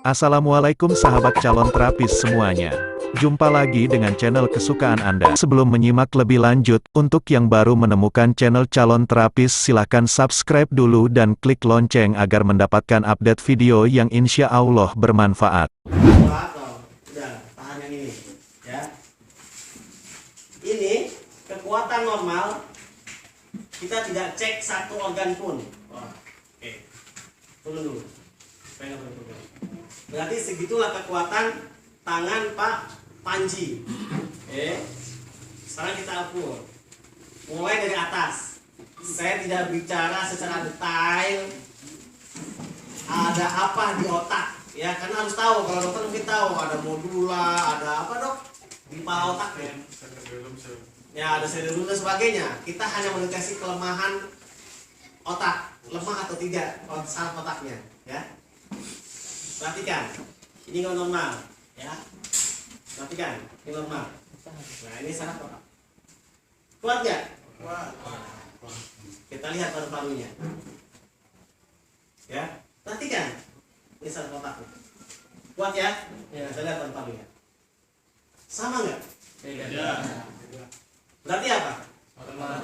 Assalamualaikum sahabat calon terapis semuanya. Jumpa lagi dengan channel kesukaan Anda. Sebelum menyimak lebih lanjut, untuk yang baru menemukan channel calon terapis silahkan subscribe dulu dan klik lonceng agar mendapatkan update video yang insya Allah bermanfaat. Udah, tahan yang ini ya. Ini kekuatan normal. Kita tidak cek satu organ pun. Oke. Turun dulu. Supaya nggak berpegang. Berarti segitulah kekuatan tangan Pak Panji. Sekarang kita ukur. Mulai dari atas. Saya tidak bicara secara detail ada apa di otak, ya, karena harus tahu. Kalau dokter mungkin tahu ada modula, ada apa dok di kepala otak ya. Ya, ada cerebellum dan sebagainya. Kita hanya mendeteksi kelemahan otak, lemah atau tidak saraf otaknya, ya. Perhatikan, ini nggak normal, ya. Perhatikan, ini normal. Nah, ini saraf otak. Kuat nggak? Kuat. Kita lihat paru-parunya, ya. Perhatikan, ini saraf otak. Kuat ya? Ya, kita lihat paru-parunya. Sama nggak? Beda. Berarti apa? Lemah.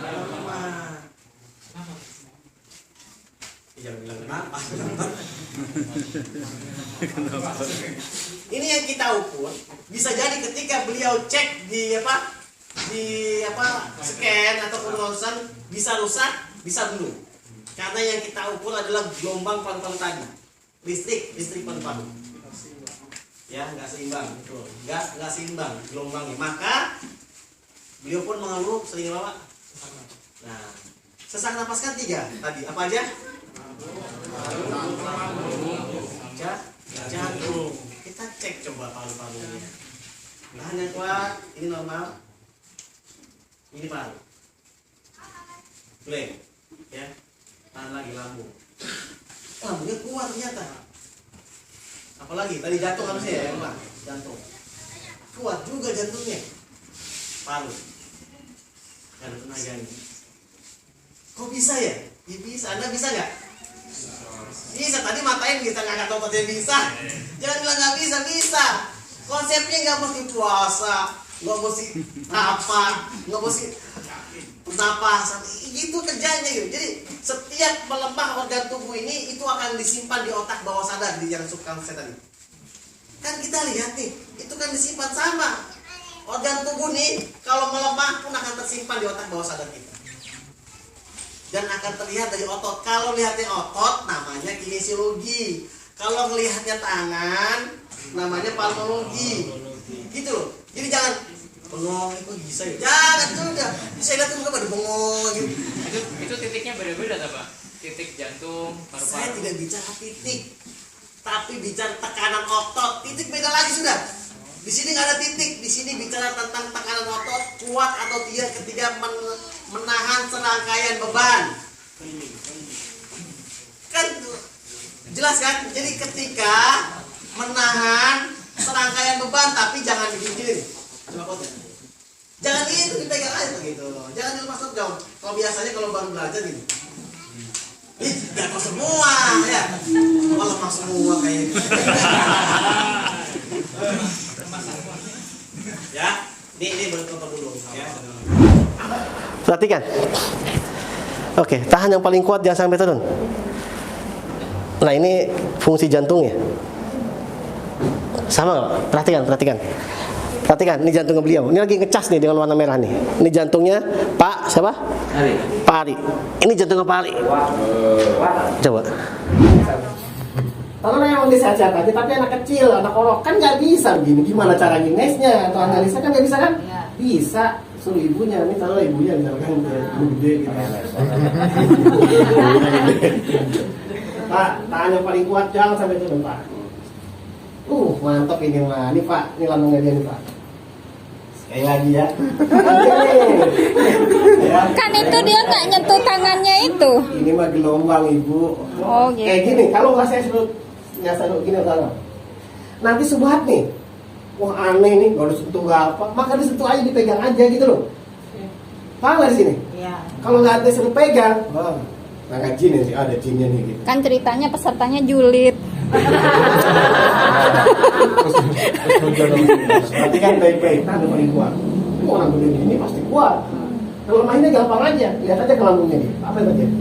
Jangan bilang kenapa. Ini yang kita ukur. Bisa jadi ketika beliau cek di scan ataupun ronsen, bisa rusak, bisa belum. Karena yang kita ukur adalah gelombang paru-paru tadi. Listrik paru-paru. Ya, nggak seimbang, betul. Nggak seimbang gelombangnya. Maka beliau pun mengeluh sering lama. Nah, sesak napas kan 3 tadi. Apa aja? Jantung. Kita cek coba paru-parunya. Tahan yang kuat. Ini normal. Ini paru. Blank. Ya. Tahan lagi lambung. Lambungnya kuat ternyata. Apalagi tadi jantung harusnya ya, Pak. Jantung. Kuat juga jantungnya. Paru. Ada tenaganya. Kok bisa ya? Ya bisa. Anda bisa nggak? Bisa. Tadi matain kita nggak tahu dia bisa. Jangan bilang nggak bisa, bisa. Konsepnya nggak mesti puasa, nggak mesti apa, nggak mesti pernapasan. Itu kerjanya gitu. Jadi setiap melemah organ tubuh ini itu akan disimpan di otak bawah sadar di yang subconscious tadi. Kan kita lihat nih, itu kan disimpan sama. Organ tubuh nih kalau melemah pun akan tersimpan di otak bawah sadar kita. Dan akan terlihat dari otot. Kalau lihatnya otot namanya kinesiologi. Kalau melihatnya tangan namanya pulmonologi. Gitu loh. Jadi jangan bengong itu bisa ya. Jangan juga. Bisa lihat tuh muka pada bengong gitu. Itu titiknya beda-beda apa? Titik jantung, paru-paru. Saya tidak bicara titik, tapi bicara tekanan otot. Titik beda lagi sudah. Di sini nggak ada titik. Di sini bicara tentang tekanan otot kuat atau tidak ketika menahan serangkaian beban. Kan jelas kan? Jadi ketika menahan serangkaian beban, tapi jangan digigit. Coba potnya. Jangan itu dipegang aja begitu. Jangan dilepas down. Kalau biasanya kalau baru belajar gini. Jatuh semua ya. Kalau lemas semua kayak gitu. Ya, ini baru contoh dulu ya. Perhatikan. Oke, tahan yang paling kuat, jangan sampai turun. Nah, ini fungsi jantungnya. Sama nggak? Perhatikan. Perhatikan, ini jantungnya beliau. Ini lagi ngecas nih dengan warna merah nih. Ini jantungnya Pak siapa? Pak Ari. Ini jantungnya Pak Ari. Coba. Kalau memang disehat-sehat aja, tapi anak kecil, anak orok kan nggak bisa begini. Gimana cara gimnasnya atau analisa kan nggak bisa kan? Bisa. Suruh ibunya, ini taruh ibunya misalkan ibu gede gitu. Pak, tahan yang paling kuat, jangan sampai turun Pak. Mantap ini mah. Ini Pak, ini lambungnya dia nih Pak. Sekali lagi ya. Kan itu dia nggak nyentuh tangannya itu. Ini mah gelombang ibu. Oh gitu. Kayak gini, kalau nggak saya suruh nyasar gini kalau nanti subhat nih. Wah aneh nih, baru sentuh nggak apa. Maka disentuh aja, dipegang aja gitu loh. Paham nggak di sini? Iya. Kalau nggak ada suruh pegang, nah jin sih ada jinnya nih gitu. Kan ceritanya pesertanya julid. Berarti kan baik-baik, nah ada paling kuat. Mau ngambil ini pasti kuat. Kalau mainnya gampang aja, lihat aja ke lambungnya nih. Apa yang terjadi?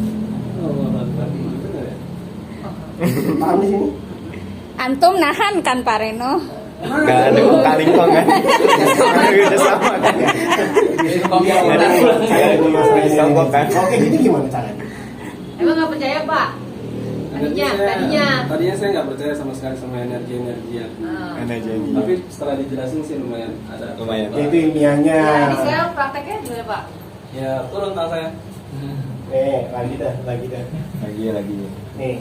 Paham di sini? Antum nahan kan Pak Reno? Gak ada kalingkong kan? Udah sama kan? Songkok kan? Oke, ini gimana caranya? Emang nggak percaya Pak? Tadinya saya nggak percaya sama sekali sama energi-energian. Energi. Tapi setelah dijelasin sih lumayan ada. Lumayan. Itu ilmiahnya. Ya, ini sekarang prakteknya gimana Pak? Ya turun tak saya. Nih, lagi dah. Lagi. Nih,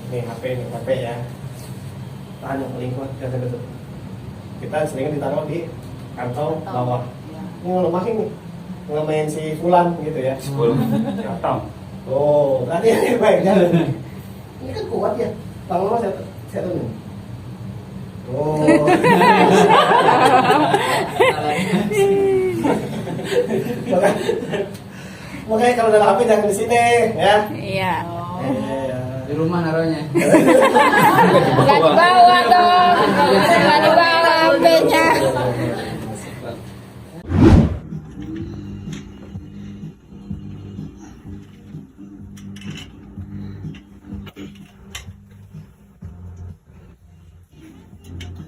HP ya. Tahan yang paling kuat, jangan deket. Kita sering ditaruh di kantong bawah. Ini ngelemahin nih, ngelemahin si Fulan gitu ya. 10. Kantong. Oh, berarti ini baik jalan. Ini kan kuat ya. Lama-lama saya turun. Oh. Makanya kalau udah HP jangan di sini, ya. Iya. Di rumah naruhnya. Nggak dibawa dong. Nggak dibawa HP-nya.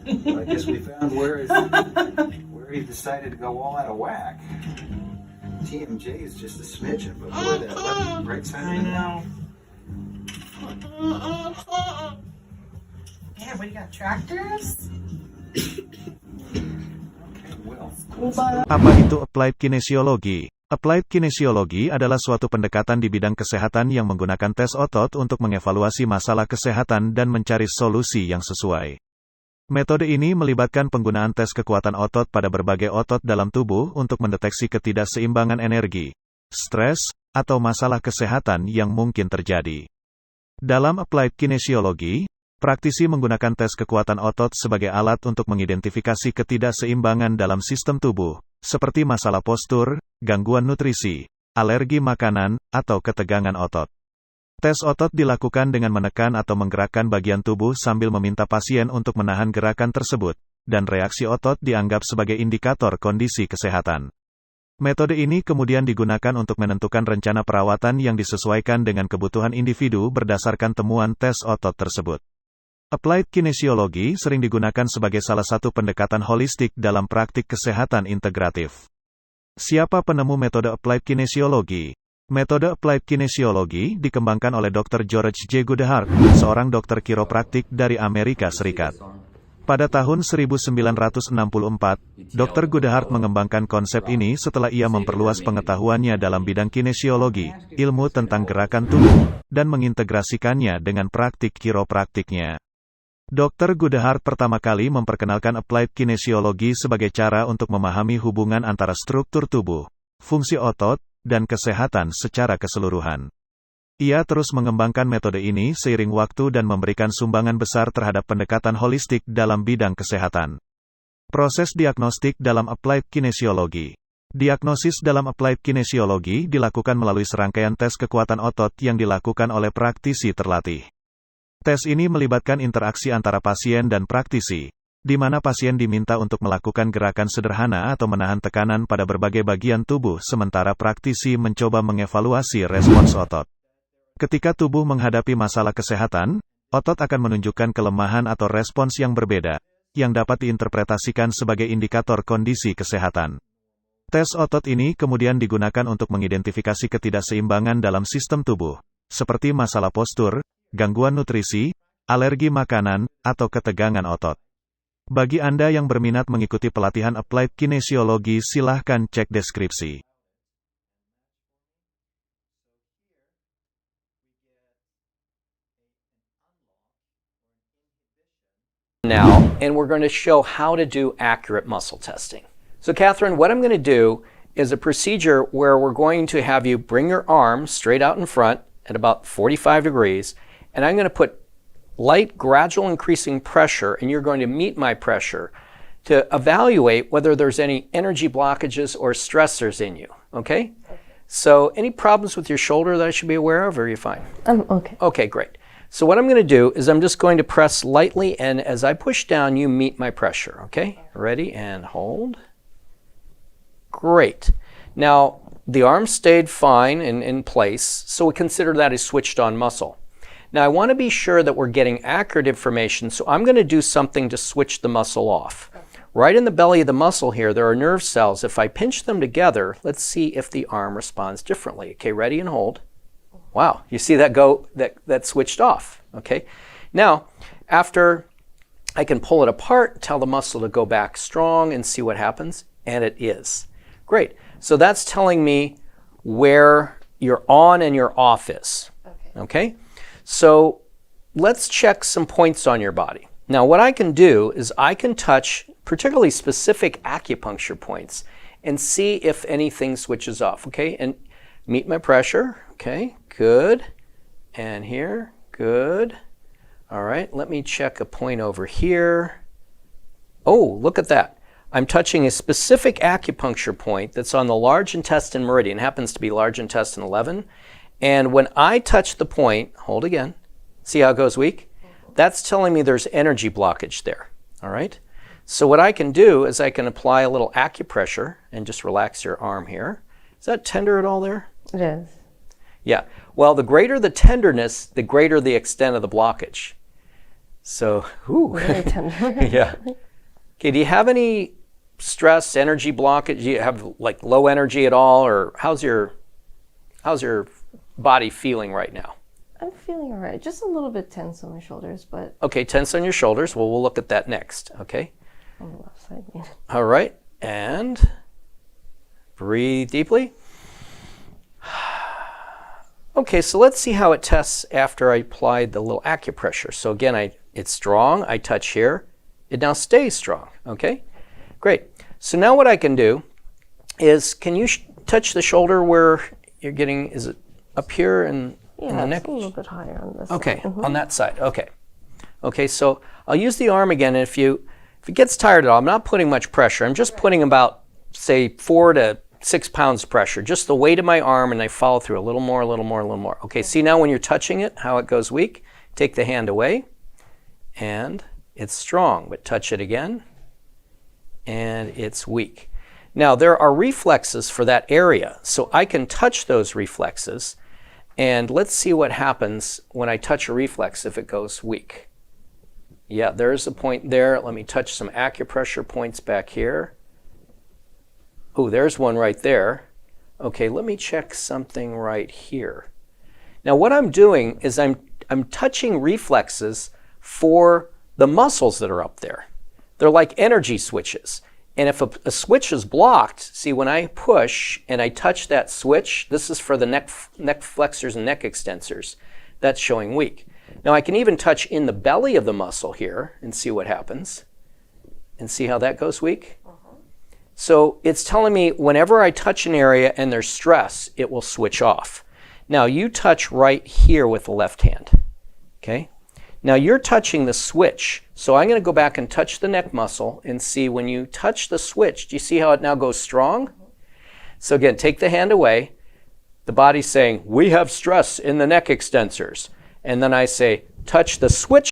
I guess we found where he decided to go all out of whack. TMJ is just a smidgen, but boy, that left right side of the know. Yeah, we got tractors. Okay, well, Apa itu applied kinesiologi? Applied kinesiologi adalah suatu pendekatan di bidang kesehatan yang menggunakan tes otot untuk mengevaluasi masalah kesehatan dan mencari solusi yang sesuai. Metode ini melibatkan penggunaan tes kekuatan otot pada berbagai otot dalam tubuh untuk mendeteksi ketidakseimbangan energi, stres, atau masalah kesehatan yang mungkin terjadi. Dalam applied kinesiologi, praktisi menggunakan tes kekuatan otot sebagai alat untuk mengidentifikasi ketidakseimbangan dalam sistem tubuh, seperti masalah postur, gangguan nutrisi, alergi makanan, atau ketegangan otot. Tes otot dilakukan dengan menekan atau menggerakkan bagian tubuh sambil meminta pasien untuk menahan gerakan tersebut, dan reaksi otot dianggap sebagai indikator kondisi kesehatan. Metode ini kemudian digunakan untuk menentukan rencana perawatan yang disesuaikan dengan kebutuhan individu berdasarkan temuan tes otot tersebut. Applied kinesiologi sering digunakan sebagai salah satu pendekatan holistik dalam praktik kesehatan integratif. Siapa penemu metode applied kinesiologi? Metode applied kinesiologi dikembangkan oleh Dr. George J. Goodhart, seorang dokter kiropraktik dari Amerika Serikat. Pada tahun 1964, Dr. Goodhart mengembangkan konsep ini setelah ia memperluas pengetahuannya dalam bidang kinesiologi, ilmu tentang gerakan tubuh, dan mengintegrasikannya dengan praktik kiropraktiknya. Dr. Goodhart pertama kali memperkenalkan applied kinesiologi sebagai cara untuk memahami hubungan antara struktur tubuh, fungsi otot, dan kesehatan secara keseluruhan. Ia terus mengembangkan metode ini seiring waktu dan memberikan sumbangan besar terhadap pendekatan holistik dalam bidang kesehatan. Proses diagnostik dalam applied kinesiologi. Diagnosis dalam applied kinesiologi dilakukan melalui serangkaian tes kekuatan otot yang dilakukan oleh praktisi terlatih. Tes ini melibatkan interaksi antara pasien dan praktisi, di mana pasien diminta untuk melakukan gerakan sederhana atau menahan tekanan pada berbagai bagian tubuh sementara praktisi mencoba mengevaluasi respons otot. Ketika tubuh menghadapi masalah kesehatan, otot akan menunjukkan kelemahan atau respons yang berbeda, yang dapat diinterpretasikan sebagai indikator kondisi kesehatan. Tes otot ini kemudian digunakan untuk mengidentifikasi ketidakseimbangan dalam sistem tubuh, seperti masalah postur, gangguan nutrisi, alergi makanan, atau ketegangan otot. Bagi Anda yang berminat mengikuti pelatihan applied kinesiologi, silahkan cek deskripsi. Now, and we're going to show how to do accurate muscle testing. So Catherine, what I'm going to do is a procedure where we're going to have you bring your arm straight out in front at about 45 degrees, and I'm going to put light, gradual increasing pressure, and you're going to meet my pressure to evaluate whether there's any energy blockages or stressors in you, okay? So any problems with your shoulder that I should be aware of, or are you fine? Okay. Okay, great. So what I'm going to do is I'm just going to press lightly, and as I push down, you meet my pressure. Okay? Ready? And hold. Great. Now, the arm stayed fine and in place, so we consider that a switched on muscle. Now, I want to be sure that we're getting accurate information, so I'm going to do something to switch the muscle off. Right in the belly of the muscle here, there are nerve cells. If I pinch them together, let's see if the arm responds differently. Okay, ready and hold. Wow, you see that that switched off. Okay, now after I can pull it apart, tell the muscle to go back strong and see what happens, and it is. Great. So that's telling me where your on and your off is. Okay? So let's check some points on your body. Now what I can do is I can touch particularly specific acupuncture points and see if anything switches off. Okay? And meet my pressure. Okay, good. And here, good. All right, let me check a point over here. Oh, look at that. I'm touching a specific acupuncture point that's on the large intestine meridian. It happens to be large intestine 11. And when I touch the point, hold again, see how it goes weak? That's telling me there's energy blockage there. All right? So what I can do is I can apply a little acupressure and just relax your arm here. Is that tender at all there? It is. Yeah. Well, the greater the tenderness, the greater the extent of the blockage. So, ooh. Very tender. Yeah. Okay, do you have any stress, energy blockage? Do you have like low energy at all, or how's your body feeling right now? I'm feeling all right. Just a little bit tense on my shoulders, but... Okay, tense on your shoulders. Well, we'll look at that next, okay? On the left side, yeah. All right, and breathe deeply. Okay, so let's see how it tests after I applied the little acupressure. So again, it's strong. I touch here. It now stays strong, okay? Great. So now what I can do is, can you touch the shoulder where you're getting, is it up here in the neck? A little bit higher on this Okay, side. on that side, okay. Okay, so I'll use the arm again, and if it gets tired at all, I'm not putting much pressure. I'm just putting about, say, 4 to 6 pounds pressure, just the weight of my arm, and I follow through a little more, a little more, a little more. Okay, see now when you're touching it, how it goes weak? Take the hand away, and it's strong, but touch it again, and it's weak. Now there are reflexes for that area, so I can touch those reflexes, and let's see what happens when I touch a reflex if it goes weak. Yeah, there's a point there. Let me touch some acupressure points back here. Oh, there's one right there. Okay, let me check something right here. Now what I'm doing is I'm touching reflexes for the muscles that are up there. They're like energy switches. And if a switch is blocked, see when I push and I touch that switch, this is for the neck flexors and neck extensors, that's showing weak. Now I can even touch in the belly of the muscle here and see what happens. And see how that goes weak? So it's telling me whenever I touch an area and there's stress, it will switch off. Now you touch right here with the left hand. Okay? Now you're touching the switch. So I'm going to go back and touch the neck muscle and see when you touch the switch, do you see how it now goes strong? So again, take the hand away. The body's saying, we have stress in the neck extensors. And then I say, touch the switch